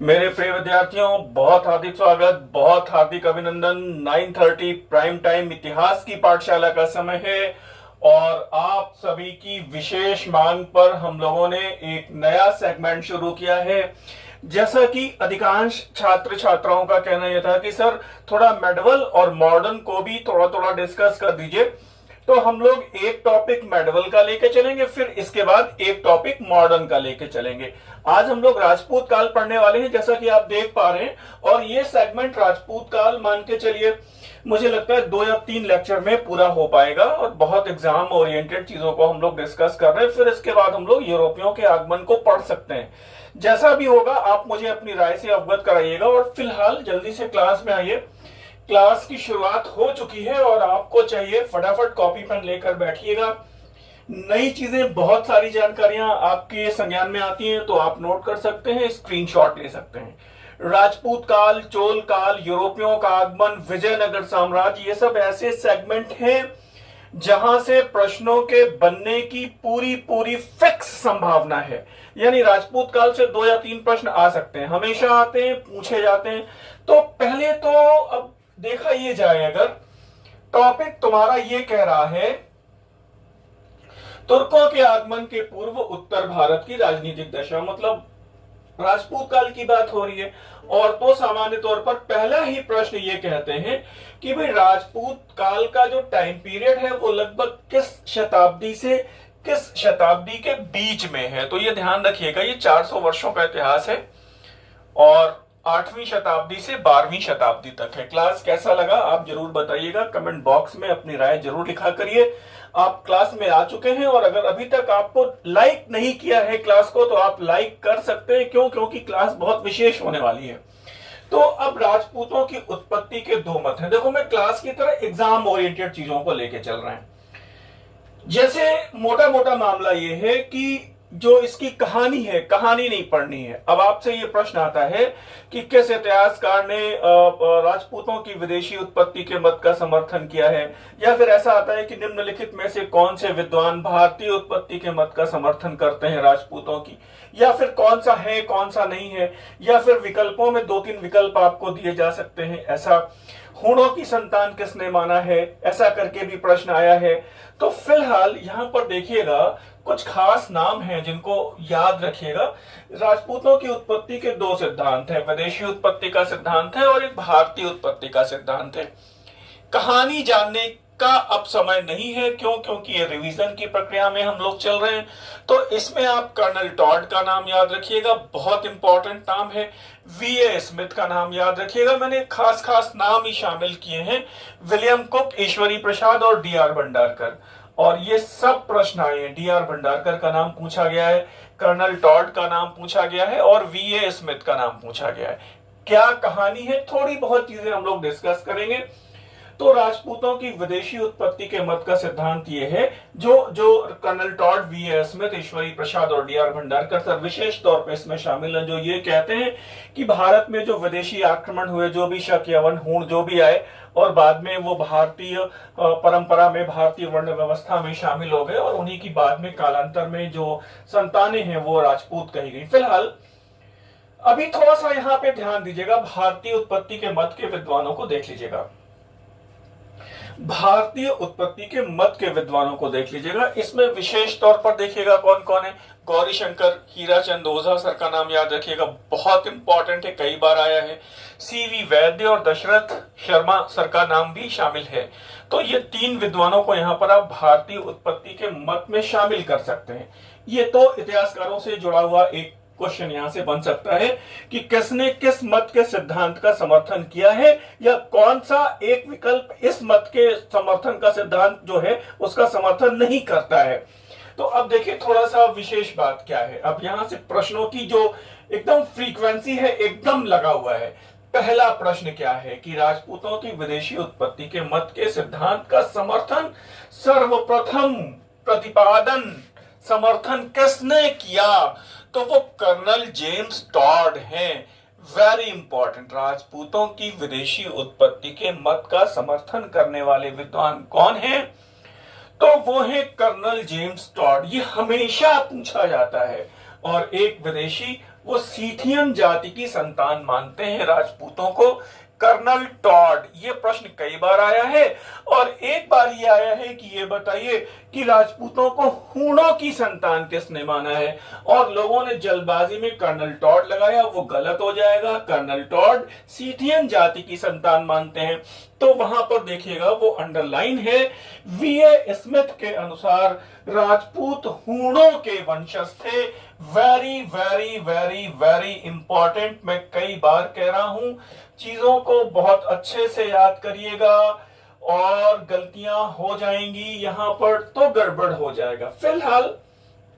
मेरे प्रिय विद्यार्थियों, बहुत हार्दिक स्वागत, बहुत हार्दिक अभिनंदन। 9:30 प्राइम टाइम इतिहास की पाठशाला का समय है और आप सभी की विशेष मांग पर हम लोगों ने एक नया सेगमेंट शुरू किया है। जैसा कि अधिकांश छात्र छात्राओं का कहना यह था कि सर थोड़ा मेडिवल और मॉडर्न को भी थोड़ा थोड़ा डिस्कस कर दीजिए, तो हम लोग एक टॉपिक मेडिवल का लेके चलेंगे, फिर इसके बाद एक टॉपिक मॉडर्न का लेके चलेंगे। आज हम लोग राजपूत काल पढ़ने वाले हैं, जैसा कि आप देख पा रहे हैं, और ये सेगमेंट राजपूत काल मान के चलिए मुझे लगता है 2 या 3 लेक्चर में पूरा हो पाएगा और बहुत एग्जाम ओरिएंटेड चीजों को हम लोग डिस्कस कर रहे हैं। फिर इसके बाद हम लोग यूरोपियों के आगमन को पढ़ सकते हैं। जैसा भी होगा आप मुझे अपनी राय से अवगत कराइएगा। और फिलहाल जल्दी से क्लास में आइए। क्लास की शुरुआत हो चुकी है और आपको चाहिए फटाफट कॉपी पेन लेकर बैठिएगा। नई चीजें, बहुत सारी जानकारियां आपके संज्ञान में आती हैं तो आप नोट कर सकते हैं, स्क्रीनशॉट ले सकते हैं। राजपूत काल, चोल काल, यूरोपियों का आगमन, विजयनगर साम्राज्य, ये सब ऐसे सेगमेंट हैं जहां से प्रश्नों के बनने की पूरी पूरी फिक्स संभावना है। यानी राजपूत काल से 2 या 3 प्रश्न आ सकते हैं, हमेशा आते हैं, पूछे जाते हैं। तो पहले तो अब देखा ये जाए, अगर टॉपिक तुम्हारा ये कह रहा है तुर्कों के आगमन के पूर्व उत्तर भारत की राजनीतिक दशा, मतलब राजपूत काल की बात हो रही है, और तो सामान्य तौर पर पहला ही प्रश्न ये कहते हैं कि भाई राजपूत काल का जो टाइम पीरियड है वो लगभग किस शताब्दी से किस शताब्दी के बीच में है। तो ये ध्यान रखिएगा, ये 400 वर्षों का इतिहास है और 8वीं शताब्दी से 12वीं शताब्दी तक है। क्लास कैसा लगा आप जरूर बताइएगा, कमेंट बॉक्स में अपनी राय जरूर लिखा करिए। आप क्लास में आ चुके हैं और अगर अभी तक आपको लाइक नहीं किया है क्लास को तो आप लाइक कर सकते हैं। क्यों? क्योंकि क्लास बहुत विशेष होने वाली है। तो अब राजपूतों की उत्पत्ति के 2 मत हैं। देखो, मैं क्लास की तरह एग्जाम ओरिएंटेड चीजों को लेके चल रहे हैं। जैसे मोटा मोटा मामला ये है कि जो इसकी कहानी है, कहानी नहीं पढ़नी है। अब आपसे ये प्रश्न आता है कि किस इतिहासकार ने राजपूतों की विदेशी उत्पत्ति के मत का समर्थन किया है, या फिर ऐसा आता है कि निम्नलिखित में से कौन से विद्वान भारतीय उत्पत्ति के मत का समर्थन करते हैं राजपूतों की, या फिर कौन सा है कौन सा नहीं है, या फिर विकल्पों में 2-3 विकल्प आपको दिए जा सकते हैं। ऐसा हूणों की संतान किसने माना है, ऐसा करके भी प्रश्न आया है। तो फिलहाल यहां पर देखिएगा कुछ खास नाम हैं जिनको याद रखिएगा। राजपूतों की उत्पत्ति के 2 सिद्धांत हैं, विदेशी उत्पत्ति का सिद्धांत है और एक भारतीय उत्पत्ति का सिद्धांत है। कहानी जानने का अब समय नहीं है, क्यों? क्योंकि ये रिवीजन की प्रक्रिया में हम लोग चल रहे हैं। तो इसमें आप कर्नल टॉड का नाम याद रखिएगा, बहुत इंपॉर्टेंट नाम है। वीए स्मिथ का नाम याद रखिएगा, मैंने खास खास नाम ही शामिल किए हैं। विलियम कुक, ईश्वरी प्रसाद और डीआर भंडारकर, और ये सब प्रश्न आए हैं। डीआर भंडारकर का नाम पूछा गया है, कर्नल टॉड का नाम पूछा गया है और वीए स्मिथ का नाम पूछा गया है। क्या कहानी है, थोड़ी बहुत चीजें हम लोग डिस्कस करेंगे। तो राजपूतों की विदेशी उत्पत्ति के मत का सिद्धांत ये है, जो colonel Tod, वीए Smith, Ishwari Prasad और डीआर भंडारकर सर विशेष तौर पे इसमें शामिल हैं, जो ये कहते हैं कि भारत में जो विदेशी आक्रमण हुए, जो भी शक, यवन, हूण जो भी आए, और बाद में वो भारतीय परंपरा में, भारतीय वर्ण व्यवस्था में शामिल हो गए, और उन्हीं की बाद में कालांतर में जो संतानें हैं वो राजपूत कही गई। फिलहाल अभी थोड़ा सा यहाँ पे ध्यान दीजिएगा, भारतीय उत्पत्ति के मत के विद्वानों को देख लीजिएगा। भारतीय उत्पत्ति के मत के विद्वानों को देख लीजिएगा। इसमें विशेष तौर पर देखिएगा कौन कौन है। गौरी शंकर, हीराचंद ओझा सर का नाम याद रखिएगा, बहुत इंपॉर्टेंट है, कई बार आया है। सीवी वैद्य और दशरथ शर्मा सर का नाम भी शामिल है। तो ये 3 विद्वानों को यहाँ पर आप भारतीय उत्पत्ति के मत में शामिल कर सकते हैं। ये तो इतिहासकारों से जुड़ा हुआ एक क्वेश्चन यहां से बन सकता है कि किसने किस मत के सिद्धांत का समर्थन किया है, या कौन सा एक विकल्प इस मत के समर्थन का सिद्धांत जो है उसका समर्थन नहीं करता है। तो अब देखिए थोड़ा सा विशेष बात क्या है। अब यहां से प्रश्नों की जो एकदम फ्रीक्वेंसी है, एकदम लगा हुआ है। पहला प्रश्न क्या है कि राजपूतों की विदेशी उत्पत्ति के मत के सिद्धांत का समर्थन, सर्वप्रथम प्रतिपादन, समर्थन किसने किया? तो वो कर्नल जेम्स टॉड हैं। Very important. राजपूतों की विदेशी उत्पत्ति के मत का समर्थन करने वाले विद्वान कौन हैं? तो वो है कर्नल जेम्स टॉड। ये हमेशा पूछा जाता है, और एक विदेशी वो सीथियन जाति की संतान मानते हैं राजपूतों को। कर्नल टॉड, ये प्रश्न कई बार आया है और एक बार ये आया है कि ये बताइए कि राजपूतों को हूणों की संतान किसने माना है, और लोगों ने जल्दबाजी में कर्नल टॉड लगाया, वो गलत हो जाएगा। कर्नल टॉड सीथियन जाति की संतान मानते हैं। तो वहां पर देखिएगा वो अंडरलाइन है, वीए स्मिथ के अनुसार राजपूत हूणों के वंशज थे। Very very very very important, मैं कई बार कह रहा हूं, चीजों को बहुत अच्छे से याद करिएगा और गलतियां हो जाएंगी यहां पर तो गड़बड़ हो जाएगा। फिलहाल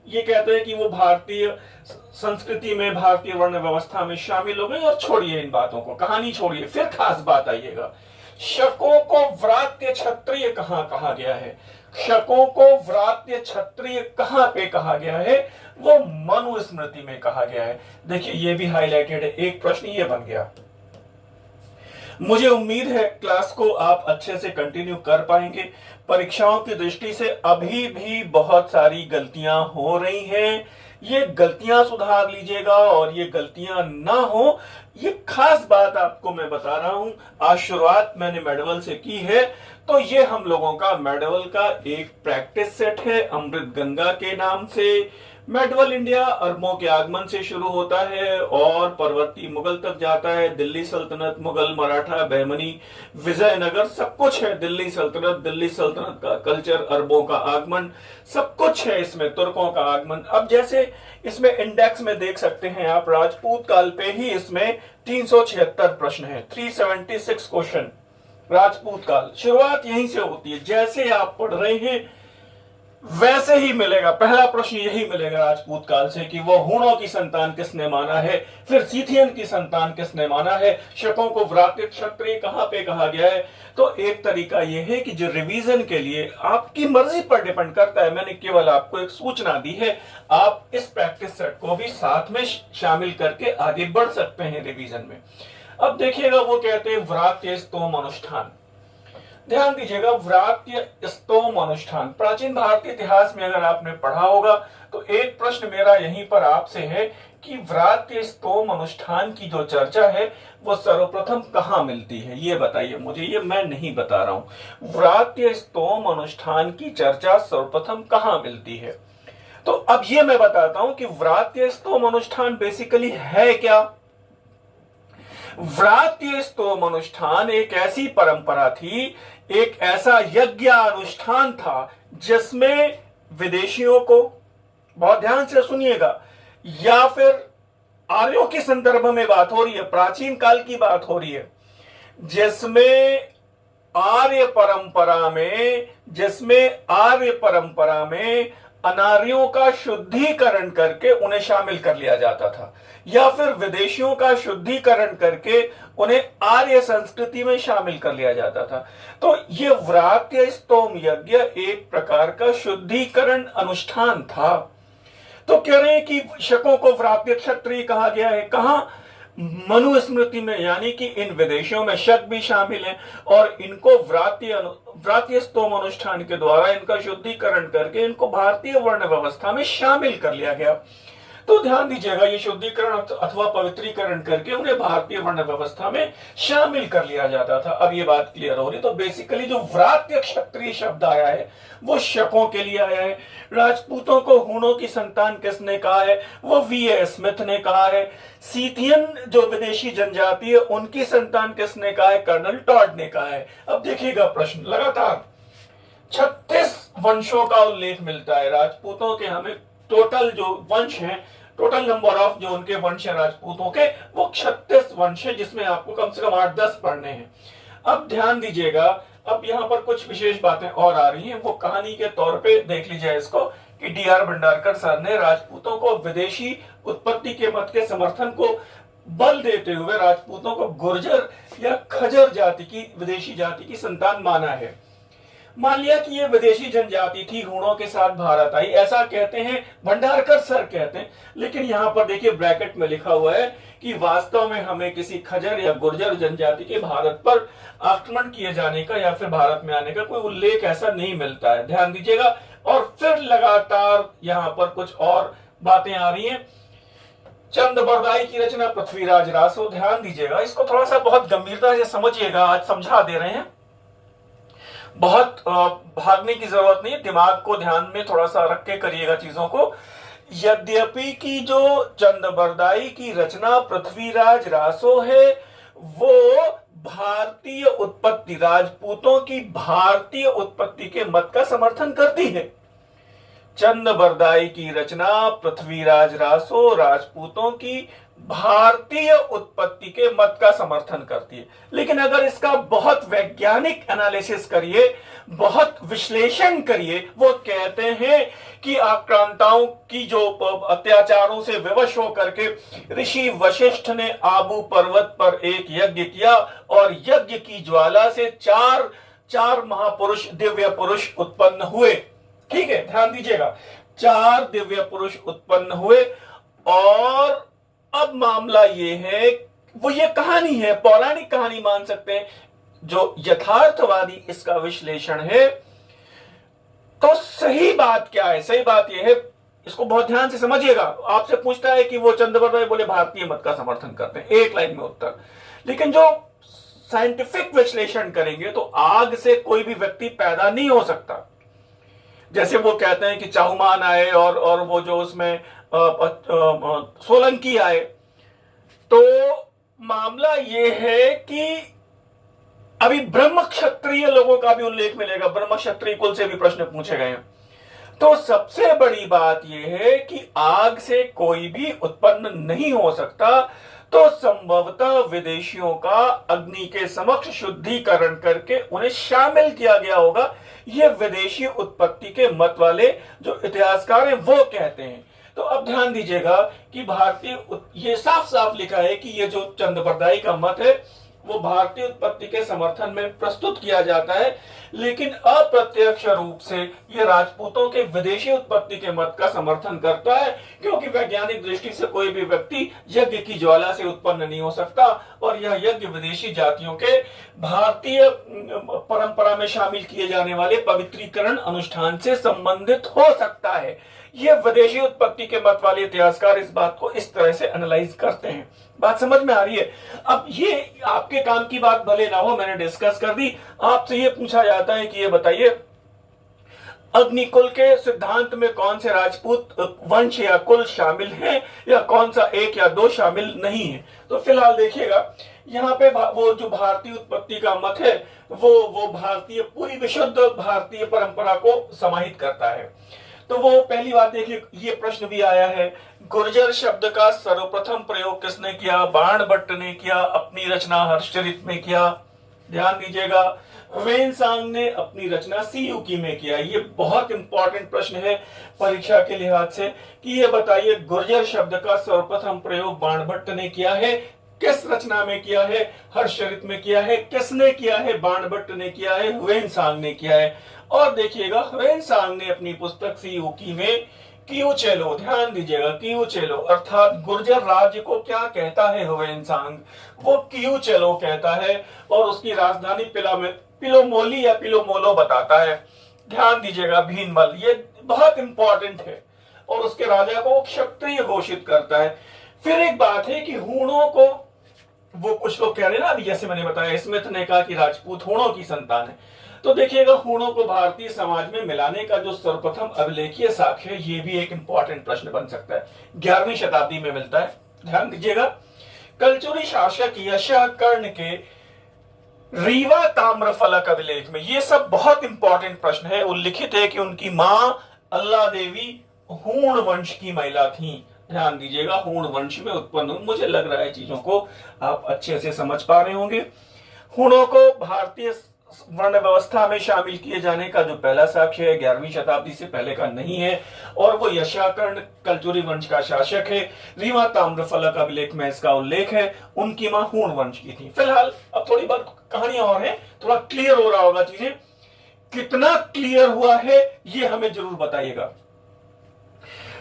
ये कहते हैं कि वो भारतीय संस्कृति में, भारतीय वर्ण व्यवस्था में शामिल हो गए, और छोड़िए इन बातों को, कहानी छोड़िए, फिर खास बात आइएगा। शकों को व्रात्य क्षत्रिय कहां कहा गया है? शकों को व्रात्य क्षत्रिय कहां पे कहा गया है? वो मनुस्मृति में कहा गया है। देखिए ये भी हाईलाइटेड है, एक प्रश्न ये बन गया। मुझे उम्मीद है क्लास को आप अच्छे से कंटिन्यू कर पाएंगे। परीक्षाओं की दृष्टि से अभी भी बहुत सारी गलतियां हो रही हैं, ये गलतियां सुधार लीजिएगा और ये गलतियां ना हो, ये खास बात आपको मैं बता रहा हूं। आज शुरुआत मैंने मेडवल से की है, तो ये हम लोगों का मेडवल का एक प्रैक्टिस सेट है अमृत गंगा के नाम से। मेडवल इंडिया अरबों के आगमन से शुरू होता है और परवर्ती मुगल तक जाता है। दिल्ली सल्तनत, मुगल, मराठा, बहमनी, विजयनगर, सब कुछ है। दिल्ली सल्तनत का कल्चर, अरबों का आगमन, सब कुछ है इसमें, तुर्कों का आगमन। अब जैसे इसमें इंडेक्स में देख सकते हैं आप, राजपूत काल पे ही इसमें 376 प्रश्न है, 376 क्वेश्चन। राजपूत काल शुरुआत यहीं से होती है, जैसे आप पढ़ रहे हैं वैसे ही मिलेगा। पहला प्रश्न यही मिलेगा राजपूत काल से कि वो हूणों की संतान किसने माना है, फिर सीथियन की संतान किसने माना है, शकों को व्रात्य क्षत्रिय कहां पे कहा गया है। तो एक तरीका यह है कि जो रिवीजन के लिए आपकी मर्जी पर डिपेंड करता है, मैंने केवल आपको एक सूचना दी है, आप इस प्रैक्टिस सेट को भी साथ में शामिल करके आगे बढ़ सकते हैं रिवीजन में। अब देखिएगा वो कहते हैं व्रात्य स्तोम अनुष्ठान। ध्यान दीजिएगा, व्रात्य स्तोम अनुष्ठान प्राचीन भारतीय इतिहास में अगर आपने पढ़ा होगा तो एक प्रश्न मेरा यहीं पर आपसे है कि व्रात्य स्तोम अनुष्ठान की जो चर्चा है वो सर्वप्रथम कहां मिलती है, ये बताइए मुझे, ये मैं नहीं बता रहा हूं। व्रात्य स्तोम अनुष्ठान की चर्चा सर्वप्रथम कहां मिलती है? तो अब ये मैं बताता हूं कि व्रात्य स्तोम अनुष्ठान बेसिकली है क्या। व्रात्य स्तोम अनुष्ठान एक ऐसी परंपरा थी, एक ऐसा यज्ञ अनुष्ठान था जिसमें विदेशियों को, बहुत ध्यान से सुनिएगा, या फिर आर्यों के संदर्भ में बात हो रही है, प्राचीन काल की बात हो रही है, जिसमें आर्य परंपरा में अनार्यों का शुद्धिकरण करके उन्हें शामिल कर लिया जाता था, या फिर विदेशियों का शुद्धिकरण करके उन्हें आर्य संस्कृति में शामिल कर लिया जाता था। तो ये व्रात्य स्तोम यज्ञ एक प्रकार का शुद्धिकरण अनुष्ठान था। तो कह रहे हैं कि शकों को व्रात्य क्षत्रिय कहा गया है, कहां? मनुस्मृति में, यानी कि इन विदेशियों में शक भी शामिल है और इनको व्रात्य स्तोम अनुष्ठान के द्वारा इनका शुद्धिकरण करके इनको भारतीय वर्ण व्यवस्था में शामिल कर लिया गया। तो ध्यान दीजिएगा, ये शुद्धिकरण अथवा पवित्रीकरण करके उन्हें भारतीय वर्ण व्यवस्था में शामिल कर लिया जाता था। अब ये बात क्लियर हो रही। तो बेसिकली जो व्रात्य क्षत्रिय शब्द आया है वो शकों के लिए आया है। राजपूतों को हूणों की संतान किसने कहा है? वो वीए स्मिथ ने कहा है। सीथियन जो विदेशी जनजाति है उनकी संतान किसने कहा है? कर्नल टॉड ने कहा है। अब देखिएगा प्रश्न, लगातार 36 वंशों का उल्लेख मिलता है राजपूतों के। हमें टोटल जो वंश हैं, टोटल नंबर ऑफ जो उनके वंश है राजपूतों के, वो 36 वंश है, जिसमें आपको कम से कम 8-10 पढ़ने हैं। अब ध्यान दीजिएगा, अब यहाँ पर कुछ विशेष बातें और आ रही हैं, वो कहानी के तौर पे देख लीजिए इसको, कि डी.आर. भंडारकर सर ने राजपूतों को विदेशी उत्पत्ति के मत के समर्थन को बल देते हुए राजपूतों को गुर्जर या खजर जाति की, विदेशी जाति की संतान माना है। मान लिया कि ये विदेशी जनजाति थी, हूणों के साथ भारत आई, ऐसा कहते हैं भंडारकर सर कहते हैं, लेकिन यहां पर देखिए ब्रैकेट में लिखा हुआ है कि वास्तव में हमें किसी खजर या गुर्जर जनजाति के भारत पर आक्रमण किए जाने का या फिर भारत में आने का कोई उल्लेख ऐसा नहीं मिलता है। ध्यान दीजिएगा। और फिर लगातार यहां पर कुछ और बातें आ रही हैं। चंद्रबरदाई की रचना पृथ्वीराज रासो। ध्यान दीजिएगा, इसको थोड़ा सा बहुत गंभीरता से समझिएगा, आज समझा दे रहे हैं, बहुत भागने की जरूरत नहीं, दिमाग को ध्यान में थोड़ा सा रख के करिएगा चीजों को। यद्यपि की जो चंद्रबरदाई की रचना पृथ्वीराज रासो है वो भारतीय उत्पत्ति, राजपूतों की भारतीय उत्पत्ति के मत का समर्थन करती है। चंद्रबरदाई की रचना पृथ्वीराज रासो राजपूतों की भारतीय उत्पत्ति के मत का समर्थन करती है। लेकिन अगर इसका बहुत वैज्ञानिक एनालिसिस करिए, बहुत विश्लेषण करिए, वो कहते हैं कि आक्रांताओं की जो अत्याचारों से विवश होकर के ऋषि वशिष्ठ ने आबू पर्वत पर एक यज्ञ किया और यज्ञ की ज्वाला से चार महापुरुष, दिव्य पुरुष उत्पन्न हुए। ठीक है, ध्यान दीजिएगा, 4 दिव्य पुरुष उत्पन्न हुए। और अब मामला ये है, वो ये कहानी है, पौराणिक कहानी मान सकते हैं, जो यथार्थवादी इसका विश्लेषण है। तो सही बात क्या है? सही बात यह है, इसको बहुत ध्यान से समझिएगा। आपसे पूछता है कि वो चंद्रबरदाई बोले भारतीय मत का समर्थन करते हैं, एक लाइन में उत्तर। लेकिन जो साइंटिफिक विश्लेषण करेंगे तो आग से कोई भी व्यक्ति पैदा नहीं हो सकता। जैसे वो कहते हैं कि चाहुमान आए और वो जो उसमें सोलंकी आए, तो मामला ये है कि अभी ब्रह्म क्षत्रिय लोगों का भी उल्लेख मिलेगा, ब्रह्म क्षत्रिय कुल से भी प्रश्न पूछे गए हैं। तो सबसे बड़ी बात यह है कि आग से कोई भी उत्पन्न नहीं हो सकता, तो संभवतः विदेशियों का अग्नि के समक्ष शुद्धिकरण करके उन्हें शामिल किया गया होगा। ये विदेशी उत्पत्ति के मत वाले जो इतिहासकार हैं वो कहते हैं। तो अब ध्यान दीजिएगा कि भारतीय, ये साफ साफ लिखा है कि ये जो चंद्रबरदाई का मत है वो भारतीय उत्पत्ति के समर्थन में प्रस्तुत किया जाता है, लेकिन अप्रत्यक्ष रूप से ये राजपूतों के विदेशी उत्पत्ति के मत का समर्थन करता है, क्योंकि वैज्ञानिक दृष्टि से कोई भी व्यक्ति यज्ञ की ज्वाला से उत्पन्न नहीं हो सकता और यह यज्ञ विदेशी जातियों के भारतीय परंपरा में शामिल किए जाने वाले पवित्रीकरण अनुष्ठान से संबंधित हो सकता है। ये विदेशी उत्पत्ति के मत वाले इतिहासकार इस बात को इस तरह से एनालाइज करते हैं। बात समझ में आ रही है? अब ये आपके काम की बात भले ना हो, मैंने डिस्कस कर दी। आपसे ये पूछा जाता है कि ये बताइए अग्निकुल के सिद्धांत में कौन से राजपूत वंश या कुल शामिल हैं या कौन सा एक या दो शामिल नहीं है। तो फिलहाल देखिएगा, यहाँ पे वो जो भारतीय उत्पत्ति का मत है वो भारतीय, पूरी विशुद्ध भारतीय परंपरा को समाहित करता है। तो वो पहली बात देखिए, ये प्रश्न भी आया है, गुर्जर शब्द का सर्वप्रथम प्रयोग किसने किया? बाणभट्ट ने किया, अपनी रचना हर्षचरित में किया। ध्यान दीजिएगा, ह्वेनसांग ने अपनी रचना सीयूकी में किया। ये बहुत इंपॉर्टेंट प्रश्न है परीक्षा के लिहाज से कि ये बताइए गुर्जर शब्द का सर्वप्रथम प्रयोग बाणभट्ट ने किया है, किस रचना में किया है? हर्षचरित में किया है। किसने किया है? बाणभट्ट ने किया है, ह्वेनसांग ने किया है। और देखिएगा, ह्वेनसांग ने अपनी पुस्तक सीयूकी में कियुचेलो, ध्यान दीजिएगा, कियुचेलो अर्थात गुर्जर राज्य को क्या कहता है ह्वेनसांग? वो कियुचेलो कहता है और उसकी राजधानी पिलोमोली या पिलोमोलो बताता है। ध्यान दीजिएगा, भीनमल, ये बहुत इंपॉर्टेंट है। और उसके राजा को क्षत्रिय घोषित करता है। फिर एक बात है कि हूणों को, वो कुछ लोग कह रहे हैं ना, अभी जैसे मैंने बताया, स्मिथ ने कहा कि राजपूत हूणों की संतान है। तो देखिएगा, हूणों को भारतीय समाज में मिलाने का जो सर्वप्रथम अभिलेखीय साक्ष्य है, ये भी एक इंपॉर्टेंट प्रश्न बन सकता है। 11वीं शताब्दी में मिलता है। ध्यान दीजिएगा, कलचुरी शासक यशाकर्ण के रीवा ताम्रफलक अभिलेख में ये सब बहुत इंपॉर्टेंट प्रश्न है। उल्लिखित है कि उनकी मां अल्लाह देवी हूण वंश की महिला थी। ध्यान दीजिएगा, हूण वंश में उत्पन्न। मुझे लग रहा है चीजों को आप अच्छे से समझ पा रहे होंगे। हूणों को भारतीय वर्ण व्यवस्था में शामिल किए जाने का जो पहला साक्ष्य है 11वीं शताब्दी से पहले का नहीं है, और वो यशाकर्ण कलचुरी वंश का शासक है। रीवा ताम्रफलक अभिलेख में इसका उल्लेख है। उनकी मां हूण वंश की थी। फिलहाल अब थोड़ी बात कहानियां और है, थोड़ा क्लियर हो रहा होगा चीजें। कितना क्लियर हुआ है ये हमें जरूर बताइएगा।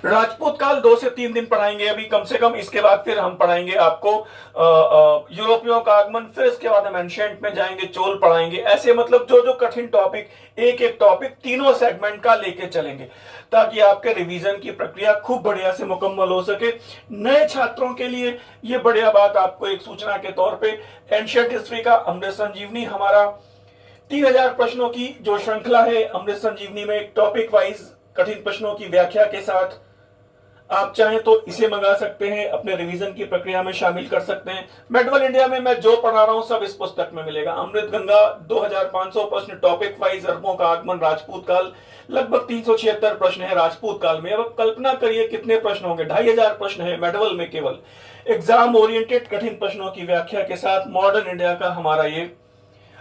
राजपूत काल 2 से 3 दिन पढ़ाएंगे अभी कम से कम। इसके बाद फिर हम पढ़ाएंगे आपको यूरोपियों का आगमन, फिर इसके बाद हम एंशिएंट में जाएंगे, चोल पढ़ाएंगे। ऐसे मतलब जो जो कठिन टॉपिक, एक एक टॉपिक तीनों सेगमेंट का लेके चलेंगे, ताकि आपके रिवीजन की प्रक्रिया खूब बढ़िया से मुकम्मल हो सके। नए छात्रों के लिए ये बढ़िया बात, आपको एक सूचना के तौर पे, एंशिएंट हिस्ट्री का अमृत संजीवनी हमारा 3000 प्रश्नों की जो श्रृंखला है, अमृत संजीवनी में टॉपिक वाइज कठिन प्रश्नों की व्याख्या के साथ, आप चाहें तो इसे मंगा सकते हैं, अपने रिवीजन की प्रक्रिया में शामिल कर सकते हैं। मेडवल इंडिया में मैं जो पढ़ा रहा हूं सब इस पुस्तक में मिलेगा। अमृत गंगा 2500 प्रश्न टॉपिक वाइज, अरबों का आगमन, राजपूत काल, लगभग 376 प्रश्न है राजपूत काल में। अब कल्पना करिए कितने प्रश्न होंगे, 2500 प्रश्न है मेडवल में केवल। एग्जाम ओरिएंटेड कठिन प्रश्नों की व्याख्या के साथ मॉडर्न इंडिया का हमारा ये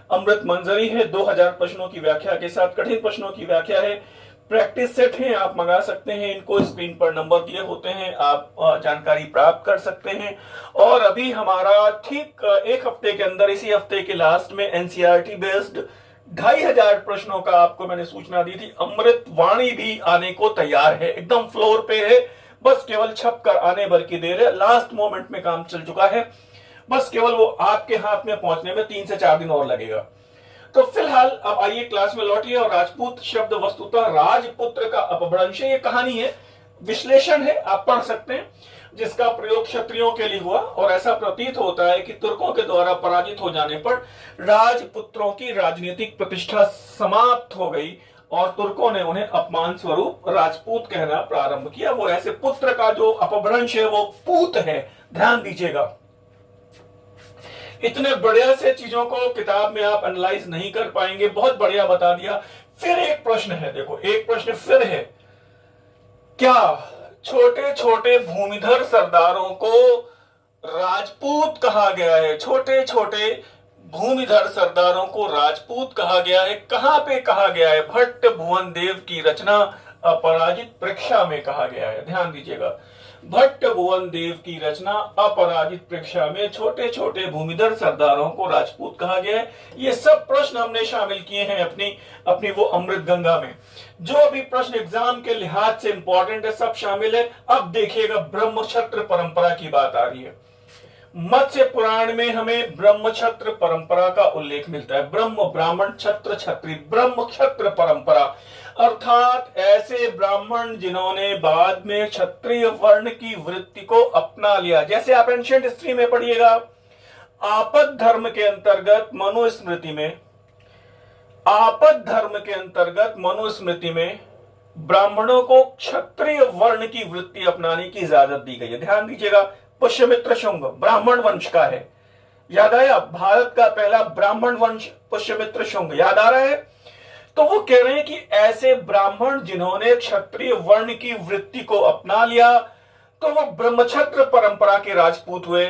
अमृत मंजरी है, 2000 प्रश्नों की व्याख्या के साथ, कठिन प्रश्नों की व्याख्या है। प्रैक्टिस सेट है, आप मंगा सकते हैं इनको, स्क्रीन पर नंबर दिए होते हैं, आप जानकारी प्राप्त कर सकते हैं। और अभी हमारा ठीक एक हफ्ते के अंदर, इसी हफ्ते के लास्ट में एनसीईआरटी बेस्ड 2500 प्रश्नों का आपको मैंने सूचना दी थी, अमृत वाणी भी आने को तैयार है, एकदम फ्लोर पे है, बस केवल छप कर आने भर की देर है। लास्ट मोमेंट में काम चल चुका है, बस केवल वो आपके हाथ में पहुंचने में 3 से 4 दिन और लगेगा। तो फिलहाल अब आइए क्लास में लौटिए। और राजपूत शब्द वस्तुतः राजपुत्र का अपभ्रंश है, ये कहानी है, विश्लेषण है, आप पढ़ सकते हैं, जिसका प्रयोग क्षत्रियों के लिए हुआ। और ऐसा प्रतीत होता है कि तुर्कों के द्वारा पराजित हो जाने पर राजपुत्रों की राजनीतिक प्रतिष्ठा समाप्त हो गई और तुर्कों ने उन्हें अपमान स्वरूप राजपूत कहना प्रारंभ किया। वो ऐसे पुत्र का जो अपभ्रंश है वो पूत है, ध्यान दीजिएगा। इतने बढ़िया से चीजों को किताब में आप एनालाइज नहीं कर पाएंगे, बहुत बढ़िया बता दिया। फिर एक प्रश्न है, देखो एक प्रश्न फिर है, क्या छोटे छोटे भूमिधर सरदारों को राजपूत कहा गया है? छोटे छोटे भूमिधर सरदारों को राजपूत कहा गया है, कहां पे कहा गया है? भट्ट भुवन देव की रचना अपराजित प्रेक्षा में कहा गया है, ध्यान दीजिएगा। भट्ट भुवन देव की रचना अपराजित प्रेक्षा में छोटे छोटे भूमिधर सरदारों को राजपूत कहा गया है। ये सब प्रश्न हमने शामिल किए हैं अपनी वो अमृत गंगा में। जो भी प्रश्न एग्जाम के लिहाज से इंपॉर्टेंट है सब शामिल है। अब देखिएगा, ब्रह्मक्षत्र परंपरा की बात आ रही है। मत्स्य पुराण में हमें ब्रह्मक्षत्र परंपरा का उल्लेख मिलता है। ब्रह्म, ब्राह्मण, क्षत्र, क्षत्रिय, ब्रह्मक्षत्र परंपरा, अर्थात ऐसे ब्राह्मण जिन्होंने बाद में क्षत्रिय वर्ण की वृत्ति को अपना लिया। जैसे आप एंशिएंट हिस्ट्री में पढ़िएगा, आपद धर्म के अंतर्गत मनुस्मृति में ब्राह्मणों को क्षत्रिय वर्ण की वृत्ति अपनाने की इजाजत दी गई है। ध्यान दीजिएगा, पुष्यमित्र शुंग ब्राह्मण वंश का है, याद आया? भारत का पहला ब्राह्मण वंश पुष्यमित्र शुंग, याद आ रहा है? तो वो कह रहे हैं कि ऐसे ब्राह्मण जिन्होंने क्षत्रिय वर्ण की वृत्ति को अपना लिया तो वो ब्रह्मक्षत्र परंपरा के राजपूत हुए,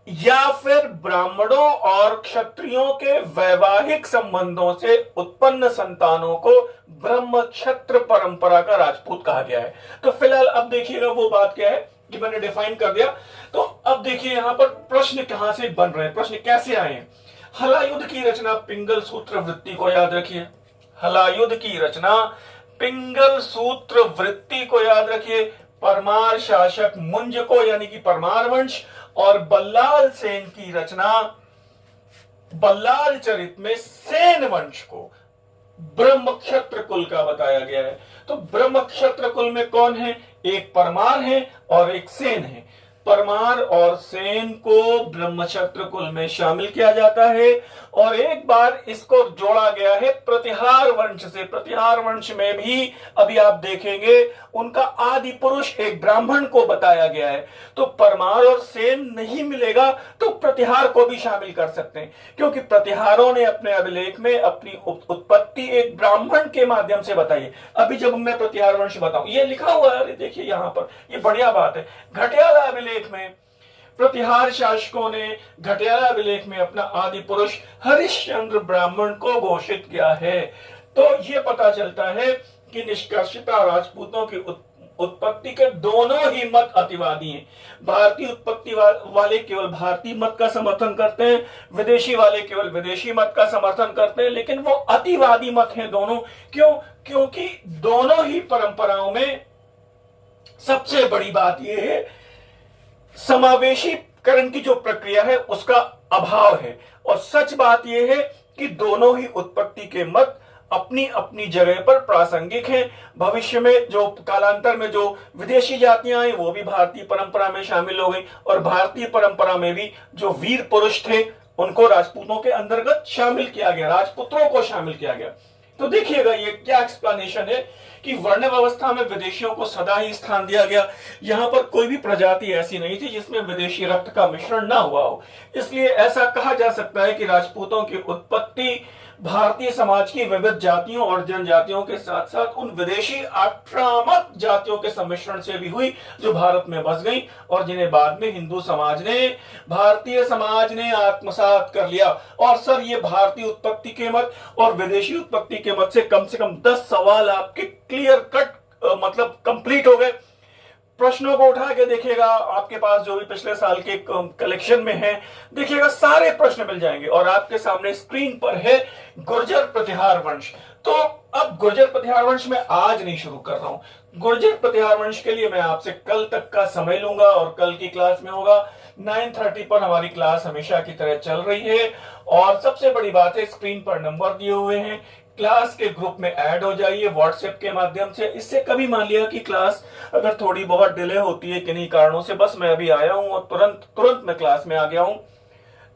या फिर ब्राह्मणों और क्षत्रियों के वैवाहिक संबंधों से उत्पन्न संतानों को ब्रह्मक्षत्र परंपरा का राजपूत कहा गया है। तो फिलहाल अब देखिएगा वो बात क्या है कि मैंने डिफाइन कर दिया। तो अब देखिए यहां पर प्रश्न कहां से बन रहे हैं, प्रश्न कैसे आए हैं। हलायुध की रचना पिंगल सूत्र वृत्ति को याद रखिए, हलायुध की रचना पिंगल सूत्र वृत्ति को याद रखिए। परमार शासक मुंज को, यानी कि परमार वंश, और बल्लाल सेन की रचना बल्लाल चरित में सेन वंश को ब्रह्मक्षत्र कुल का बताया गया है। तो ब्रह्मक्षत्र कुल में कौन है? एक परमार है और एक सेन है। परमार और सेन को ब्रह्मक्षत्र कुल में शामिल किया जाता है। और एक बार इसको जोड़ा गया है प्रतिहार वंश से। प्रतिहार वंश में भी अभी आप देखेंगे उनका आदि पुरुष एक ब्राह्मण को बताया गया है। तो परमार और सेन नहीं मिलेगा तो प्रतिहार को भी शामिल कर सकते हैं, क्योंकि प्रतिहारों ने अपने अभिलेख में अपनी उत्पत्ति एक ब्राह्मण के माध्यम से बताई है। अभी जब मैं प्रतिहार वंश बताऊं, ये लिखा हुआ है, देखिए यहां पर, ये बढ़िया बात है। घटियाला अभिलेख में प्रतिहार शासकों ने घटियाला अभिलेख में अपना आदि पुरुष हरिश्चंद्र ब्राह्मण को घोषित किया है। तो ये पता चलता है कि निष्कर्षता राजपूतों की उत्पत्ति के दोनों ही मत अतिवादी हैं। भारतीय उत्पत्ति वाले केवल भारतीय मत का समर्थन करते हैं, विदेशी वाले केवल विदेशी मत का समर्थन करते हैं, लेकिन वो अतिवादी मत हैं दोनों। क्यों? क्योंकि दोनों ही परंपराओं में सबसे बड़ी बात यह है समावेशीकरण की जो प्रक्रिया है उसका अभाव है। और सच बात यह है कि दोनों ही उत्पत्ति के मत अपनी अपनी जगह पर प्रासंगिक हैं। भविष्य में जो कालांतर में जो विदेशी जातियां आई वो भी भारतीय परंपरा में शामिल हो गई, और भारतीय परंपरा में भी जो वीर पुरुष थे उनको राजपूतों के अंतर्गत शामिल किया गया, राजपुत्रों को शामिल किया गया। तो देखिएगा ये क्या एक्सप्लेनेशन है कि वर्ण व्यवस्था में विदेशियों को सदा ही स्थान दिया गया। यहां पर कोई भी प्रजाति ऐसी नहीं थी जिसमें विदेशी रक्त का मिश्रण ना हुआ हो। इसलिए ऐसा कहा जा सकता है कि राजपूतों की उत्पत्ति भारतीय समाज की विविध जातियों और जनजातियों के साथ साथ उन विदेशी आक्रामक जातियों के सम्मिश्रण से भी हुई जो भारत में बस गई और जिन्हें बाद में हिंदू समाज ने, भारतीय समाज ने आत्मसात कर लिया। और सर ये भारतीय उत्पत्ति के मत और विदेशी उत्पत्ति के मत से कम 10 सवाल आपके क्लियर कट मतलब कंप्लीट हो गए। प्रश्नों को उठा के देखिएगा, आपके पास जो भी पिछले साल के कलेक्शन में है देखिएगा सारे प्रश्न मिल जाएंगे। और आपके सामने स्क्रीन पर है गुर्जर प्रतिहार वंश। तो अब गुर्जर प्रतिहार वंश में आज नहीं शुरू कर रहा हूं। गुर्जर प्रतिहार वंश के लिए मैं आपसे कल तक का समय लूंगा और कल की क्लास में होगा 9:30 पर। हमारी क्लास हमेशा की तरह चल रही है। और सबसे बड़ी बात है स्क्रीन पर नंबर दिए हुए हैं, क्लास के ग्रुप में ऐड हो जाइए व्हाट्सएप के माध्यम से। इससे कभी मान लिया कि क्लास अगर थोड़ी बहुत डिले होती है किन्हीं कारणों से, बस मैं अभी आया हूं और तुरंत मैं क्लास में आ गया हूं,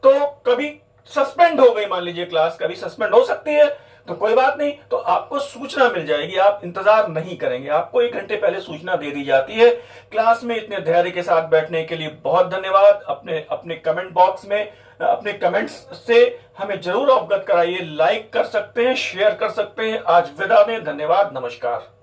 तो कभी सस्पेंड हो गई, मान लीजिए क्लास कभी सस्पेंड हो सकती है, तो कोई बात नहीं, तो आपको सूचना मिल जाएगी, आप इंतजार नहीं करेंगे, आपको 1 घंटे पहले सूचना दे दी जाती है। क्लास में इतने धैर्य के साथ बैठने के लिए बहुत धन्यवाद। अपने कमेंट बॉक्स में अपने कमेंट्स से हमें जरूर अवगत कराइए, लाइक कर सकते हैं, शेयर कर सकते हैं। आज विदा में, धन्यवाद, नमस्कार।